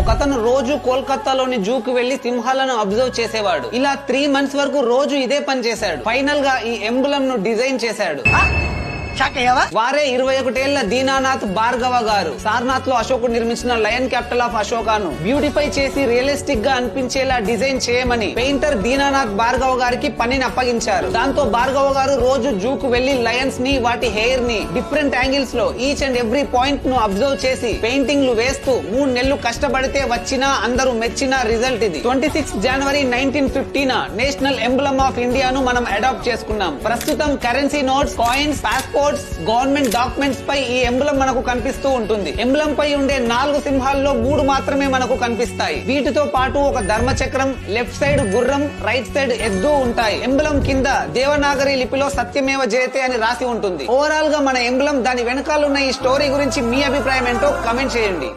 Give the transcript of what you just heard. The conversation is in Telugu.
ఒకతను రోజు కోల్కతాలోని జూకు వెళ్లి సింహాలను అబ్జర్వ్ చేసేవాడు. ఇలా 3 months వరకు రోజు ఇదే పని చేశాడు. ఫైనల్ గా ఈ ఎంబులం ను డిజైన్ చేశాడు. వారే 21 ఏళ్ల దీనానాథ్ భార్గవ గారు. సారనాథ్ లో అశోకుడు నిర్మించిన లయన్ క్యాపిటల్ ఆఫ్ అశోకాను బ్యూటిఫై చేసి రియలిస్టిక్ గా అనిపించేలా డిజైన్ చేయమని పెయింటర్ దీనానాథ్ భార్గవ గారికి పనిని అప్పగించారు. దాంతో భార్గవ గారు రోజు జూకు వెళ్లి లయన్స్ ని, వాటి హెయిర్ ని డిఫరెంట్ యాంగిల్స్ లో ఈచ్ అండ్ ఎవ్రీ పాయింట్ ను అబ్జర్వ్ చేసి పెయింటింగ్లు వేస్తూ 3 నెలలు కష్టపడితే వచ్చిన అందరూ మెచ్చిన రిజల్ట్ ఇది. 26 January 1950 నేషనల్ ఎంబ్లమ్ ఆఫ్ ఇండియాను మనం అడాప్ట్ చేసుకున్నాం. ప్రస్తుతం currency notes, coins, passports, government documents పై ఈ ఎంబ్లం మనకు కనిపిస్తూ ఉంటుంది. ఎంబ్లం పై ఉండే 4 సింహాల్లో 3 మాత్రమే మనకు కనిపిస్తాయి. వీటితో పాటు ఒక ధర్మచక్రం, లెఫ్ట్ సైడ్ గుర్రం, రైట్ సైడ్ ఎద్దు ఉంటాయి. ఎంబ్లం కింద దేవనాగరి లిపిలో సత్యమేవ జయతే అని రాసి ఉంటుంది. ఓవరాల్ గా మన ఎంబ్లం, దాని వెనకాల ఉన్న ఈ స్టోరీ గురించి మీ అభిప్రాయం ఏంటో కమెంట్ చేయండి.